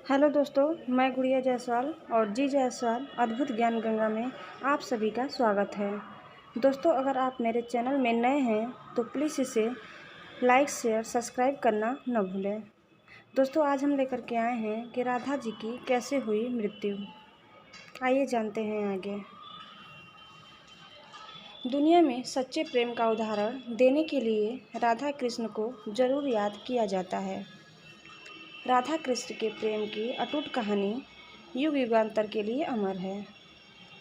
Hello दोस्तों, मैं गुड़िया जायसवाल और जी जायसवाल अद्भुत ज्ञान गंगा में आप सभी का स्वागत है। दोस्तों, अगर आप मेरे चैनल में नए हैं तो प्लीज़ इसे लाइक शेयर सब्सक्राइब करना न भूलें। दोस्तों, आज हम लेकर के आए हैं कि राधा जी की कैसे हुई मृत्यु। आइए जानते हैं आगे। दुनिया में सच्चे प्रेम का उदाहरण देने के लिए राधा कृष्ण को जरूर याद किया जाता है। राधा कृष्ण के प्रेम की अटूट कहानी युग युगांतर के लिए अमर है।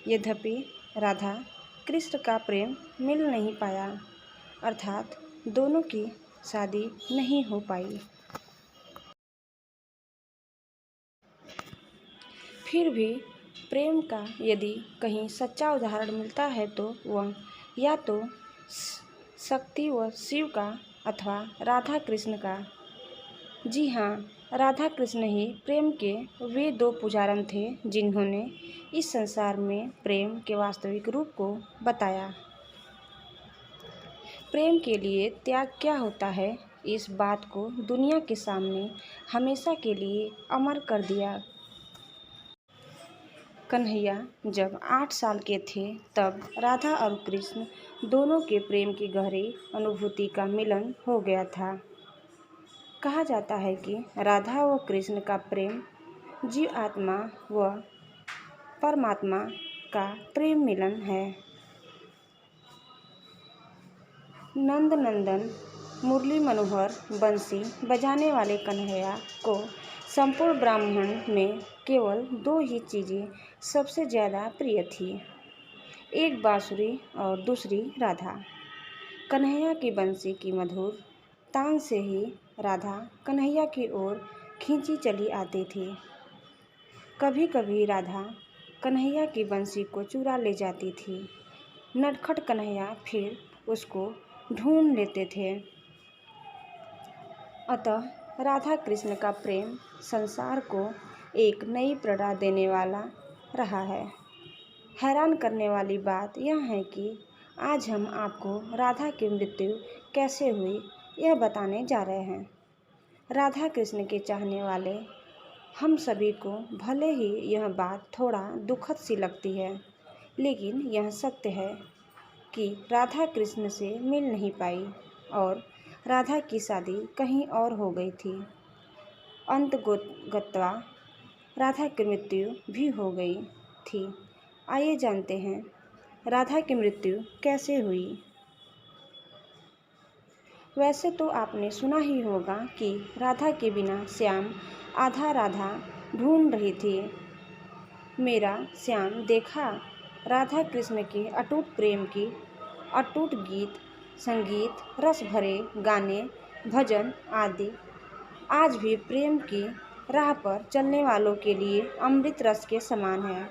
यद्यपि राधा कृष्ण का प्रेम मिल नहीं पाया, अर्थात दोनों की शादी नहीं हो पाई, फिर भी प्रेम का यदि कहीं सच्चा उदाहरण मिलता है तो वह या तो शक्ति व शिव का अथवा राधा कृष्ण का। जी हाँ, राधा कृष्ण ही प्रेम के वे दो पुजारन थे जिन्होंने इस संसार में प्रेम के वास्तविक रूप को बताया। प्रेम के लिए त्याग क्या होता है, इस बात को दुनिया के सामने हमेशा के लिए अमर कर दिया। कन्हैया जब 8 साल के थे तब राधा और कृष्ण दोनों के प्रेम की गहरी अनुभूति का मिलन हो गया था। कहा जाता है कि राधा व कृष्ण का प्रेम जीव आत्मा व परमात्मा का प्रेम मिलन है। नंद नंदन मुरली मनोहर बंसी बजाने वाले कन्हैया को संपूर्ण ब्रह्मांड में केवल 2 ही चीज़ें सबसे ज़्यादा प्रिय थी, एक बांसुरी और दूसरी राधा। कन्हैया की बंसी की मधुर तान से ही राधा कन्हैया की ओर खींची चली आती थी। कभी कभी राधा कन्हैया की बंसी को चुरा ले जाती थी। नटखट कन्हैया फिर उसको ढूंढ लेते थे। अतः राधा कृष्ण का प्रेम संसार को एक नई प्रेरणा देने वाला रहा है। हैरान करने वाली बात यह है कि आज हम आपको राधा की मृत्यु कैसे हुई यह बताने जा रहे हैं। राधा कृष्ण के चाहने वाले हम सभी को भले ही यह बात थोड़ा दुखद सी लगती है, लेकिन यह सत्य है कि राधा कृष्ण से मिल नहीं पाई और राधा की शादी कहीं और हो गई थी। अंततोगत्वा राधा की मृत्यु भी हो गई थी। आइए जानते हैं राधा की मृत्यु कैसे हुई। वैसे तो आपने सुना ही होगा कि राधा के बिना श्याम आधा राधा ढूंढ रही थी। मेरा श्याम देखा राधा कृष्ण के अटूट प्रेम की अटूट गीत संगीत रस भरे गाने भजन आदि आज भी प्रेम की राह पर चलने वालों के लिए अमृत रस के समान है।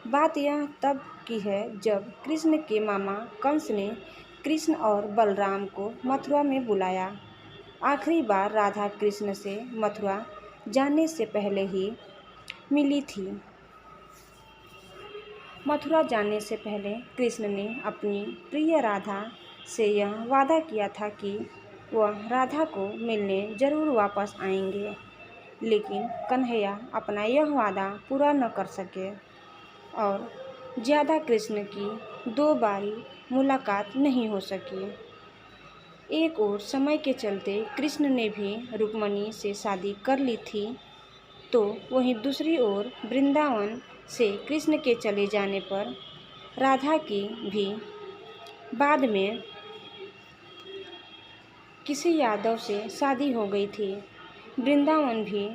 बात यह तब की है जब कृष्ण के मामा कंस ने कृष्ण और बलराम को मथुरा में बुलाया। आखिरी बार राधा कृष्ण से मथुरा जाने से पहले ही मिली थी। मथुरा जाने से पहले कृष्ण ने अपनी प्रिय राधा से यह वादा किया था कि वह राधा को मिलने जरूर वापस आएंगे, लेकिन कन्हैया अपना यह वादा पूरा न कर सके और ज़्यादा कृष्ण की 2 बारी मुलाकात नहीं हो सकी। एक और समय के चलते कृष्ण ने भी रुक्मिणी से शादी कर ली थी, तो वहीं दूसरी ओर वृंदावन से कृष्ण के चले जाने पर राधा की भी बाद में किसी यादव से शादी हो गई थी। वृंदावन भी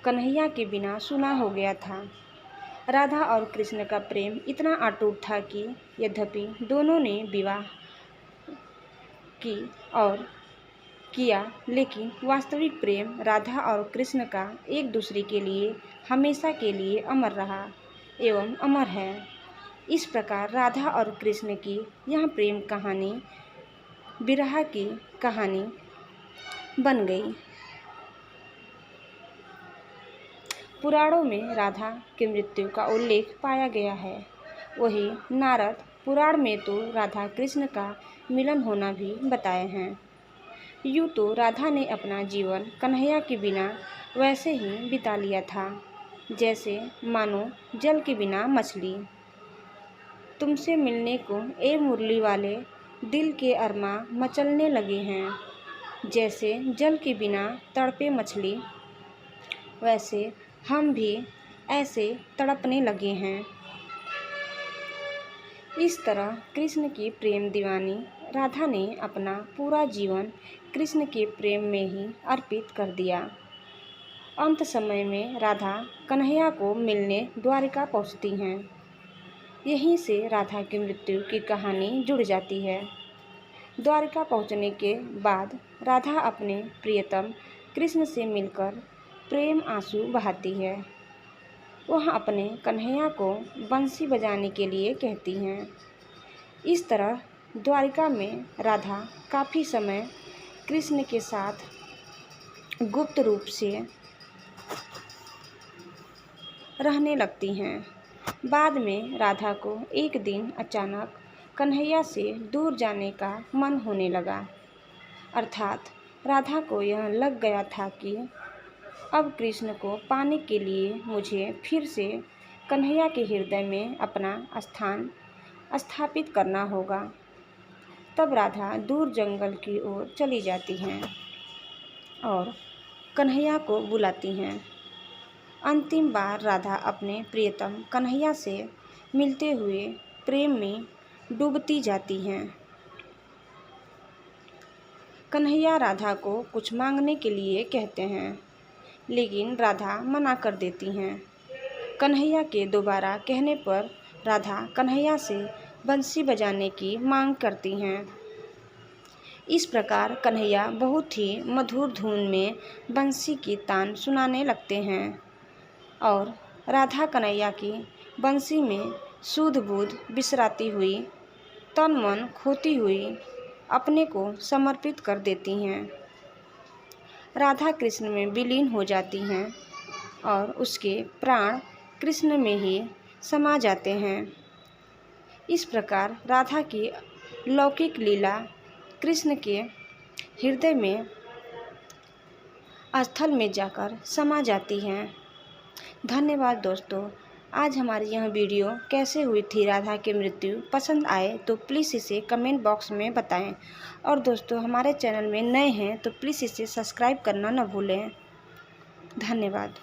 कन्हैया के बिना सुना हो गया था। राधा और कृष्ण का प्रेम इतना अटूट था कि यद्यपि दोनों ने विवाह की और किया, लेकिन वास्तविक प्रेम राधा और कृष्ण का एक दूसरे के लिए हमेशा के लिए अमर रहा एवं अमर है। इस प्रकार राधा और कृष्ण की यह प्रेम कहानी विरह की कहानी बन गई। पुराणों में राधा की मृत्यु का उल्लेख पाया गया है। वही नारद पुराण में तो राधा कृष्ण का मिलन होना भी बताए हैं। यूँ तो राधा ने अपना जीवन कन्हैया के बिना वैसे ही बिता लिया था जैसे मानो जल के बिना मछली। तुमसे मिलने को ए मुरली वाले दिल के अरमा मचलने लगे हैं। जैसे जल के बिना तड़पे मछली वैसे हम भी ऐसे तड़पने लगे हैं। इस तरह कृष्ण की प्रेम दीवानी राधा ने अपना पूरा जीवन कृष्ण के प्रेम में ही अर्पित कर दिया। अंत समय में राधा कन्हैया को मिलने द्वारिका पहुंचती हैं। यहीं से राधा की मृत्यु की कहानी जुड़ जाती है। द्वारिका पहुंचने के बाद राधा अपने प्रियतम कृष्ण से मिलकर प्रेम आंसू बहाती है। वह अपने कन्हैया को बंसी बजाने के लिए कहती हैं। इस तरह द्वारिका में राधा काफ़ी समय कृष्ण के साथ गुप्त रूप से रहने लगती हैं। बाद में राधा को एक दिन अचानक कन्हैया से दूर जाने का मन होने लगा। अर्थात राधा को यह लग गया था कि अब कृष्ण को पाने के लिए मुझे फिर से कन्हैया के हृदय में अपना स्थान स्थापित करना होगा। तब राधा दूर जंगल की ओर चली जाती हैं और कन्हैया को बुलाती हैं। अंतिम बार राधा अपने प्रियतम कन्हैया से मिलते हुए प्रेम में डूबती जाती हैं। कन्हैया राधा को कुछ मांगने के लिए कहते हैं, लेकिन राधा मना कर देती हैं। कन्हैया के दोबारा कहने पर राधा कन्हैया से बंसी बजाने की मांग करती हैं। इस प्रकार कन्हैया बहुत ही मधुर धुन में बंसी की तान सुनाने लगते हैं और राधा कन्हैया की बंसी में सूध बूध बिसराती हुई, तन मन खोती हुई अपने को समर्पित कर देती हैं। राधा कृष्ण में विलीन हो जाती हैं और उसके प्राण कृष्ण में ही समा जाते हैं। इस प्रकार राधा की लौकिक लीला कृष्ण के हृदय में स्थल में जाकर समा जाती हैं। धन्यवाद दोस्तों। आज हमारी यह वीडियो कैसे हुई थी राधा की मृत्यु, पसंद आए तो प्लीज़ इसे कमेंट बॉक्स में बताएं। और दोस्तों हमारे चैनल में नए हैं तो प्लीज़ इसे सब्सक्राइब करना न भूलें। धन्यवाद।